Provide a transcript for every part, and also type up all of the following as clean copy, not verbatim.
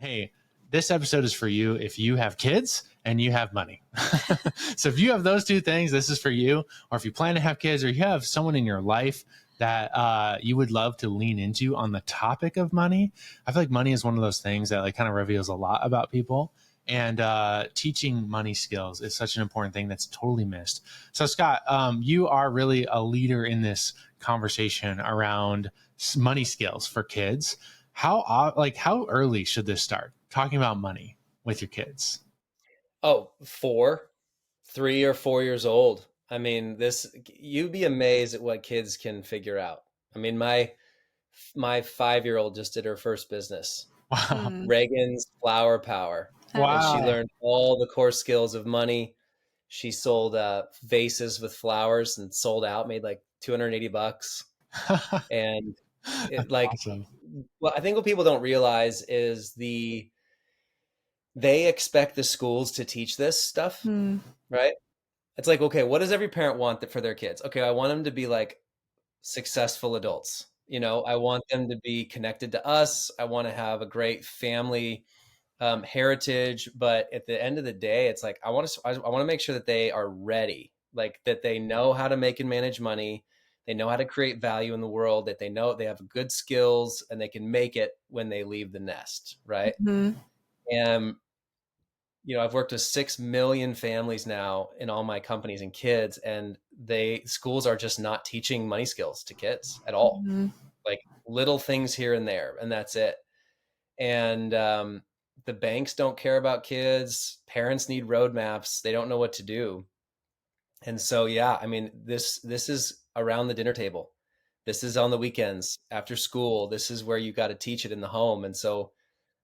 Hey, this episode is for you if you have kids and you have money. So if you have those two things, this is for you. Or if you plan to have kids or you have someone in your life that you would love to lean into on the topic of money. I feel like money is one of those things that like kind of reveals a lot about people. And teaching money skills is such an important thing that's totally missed. So Scott, you are really a leader in this conversation around money skills for kids. How early should this start? Talking about money with your kids. Oh, 3 or 4 years old. I mean, you'd be amazed at what kids can figure out. I mean, my 5-year-old just did her first business, Wow. Reagan's Flower Power, and she Wow. learned all the core skills of money. She sold vases with flowers and sold out, made like $280, and That's it like, awesome. well, I think what people don't realize is they expect the schools to teach this stuff, right? It's like, okay, what does every parent want for their kids? Okay, I want them to be like successful adults. I want them to be connected to us. I want to have a great family heritage. But at the end of the day, it's like I want to make sure that they are ready, like that they know how to make and manage money. They know how to create value in the world. That they know they have good skills and they can make it when they leave the nest, right? And I've worked with 6 million families now in all my companies and kids, and schools are just not teaching money skills to kids at all. Like little things here and there, and that's it. And the banks don't care about kids. Parents need roadmaps. They don't know what to do. And so, yeah, I mean, this is around the dinner table. This is on the weekends after school. This is where you got to teach it in the home. And so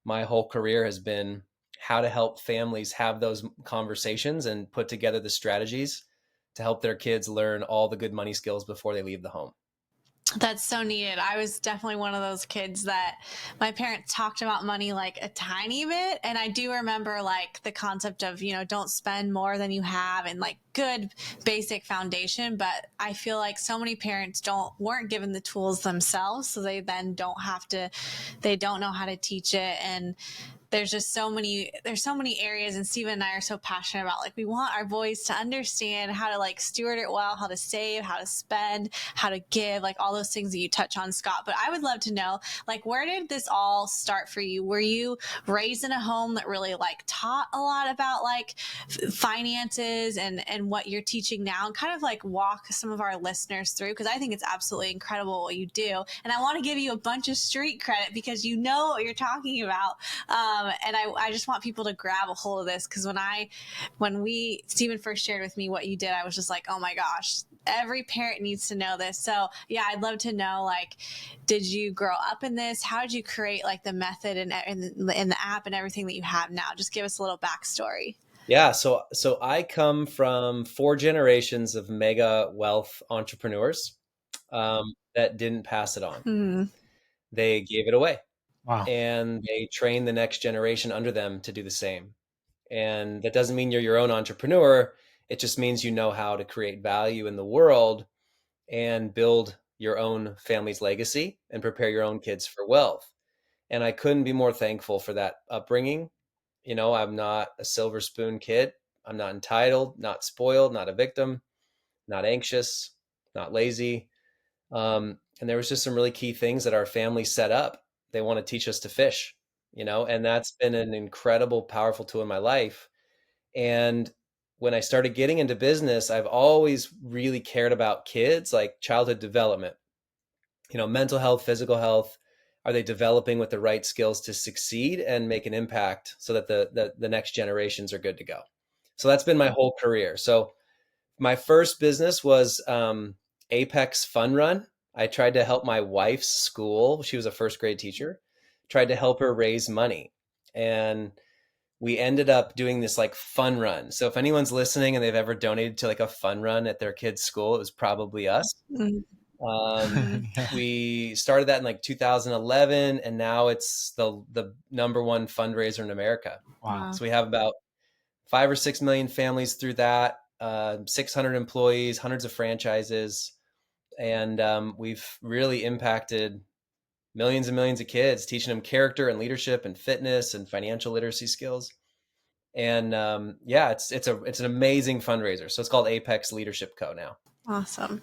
my whole career has been how to help families have those conversations and put together the strategies to help their kids learn all the good money skills before they leave the home. That's so needed. I was definitely one of those kids that my parents talked about money like a tiny bit. And I do remember like the concept of, don't spend more than you have and like good basic foundation. But I feel like so many parents weren't given the tools themselves. So they then they don't know how to teach it. And there's so many areas, and Steven and I are so passionate about, like, we want our boys to understand how to like steward it well, how to save, how to spend, how to give, like all those things that you touch on, Scott. But I would love to know, like, where did this all start for you? Were you raised in a home that really like taught a lot about like finances and what you're teaching now, and kind of like walk some of our listeners through? Because I think it's absolutely incredible what you do. And I want to give you a bunch of street credit because you know what you're talking about. And I just want people to grab a hold of this, because when Steven first shared with me what you did, I was just like, oh my gosh, every parent needs to know this. So yeah, I'd love to know, like, did you grow up in this? How did you create like the method and in the app and everything that you have now? Just give us a little backstory. Yeah, so I come from 4 generations of mega wealth entrepreneurs that didn't pass it on. They gave it away. Wow. And they train the next generation under them to do the same. And that doesn't mean you're your own entrepreneur. It just means you know how to create value in the world and build your own family's legacy and prepare your own kids for wealth. And I couldn't be more thankful for that upbringing. I'm not a silver spoon kid. I'm not entitled, not spoiled, not a victim, not anxious, not lazy. And there was just some really key things that our family set up. They want to teach us to fish, and that's been an incredible, powerful tool in my life. And when I started getting into business, I've always really cared about kids, like childhood development, mental health, physical health. Are they developing with the right skills to succeed and make an impact so that the next generations are good to go? So that's been my whole career. So my first business was Apex Fun Run. I tried to help my wife's school. She was a first grade teacher. Tried to help her raise money. And we ended up doing this like fun run. So if anyone's listening and they've ever donated to like a fun run at their kid's school, it was probably us. Yeah. We started that in like 2011, and now it's the number one fundraiser in America. Wow. So we have about 5 or 6 million families through that, 600 employees, hundreds of franchises. And we've really impacted millions and millions of kids, teaching them character and leadership and fitness and financial literacy skills. And yeah, it's an amazing fundraiser. So it's called Apex Leadership Co. now. Awesome.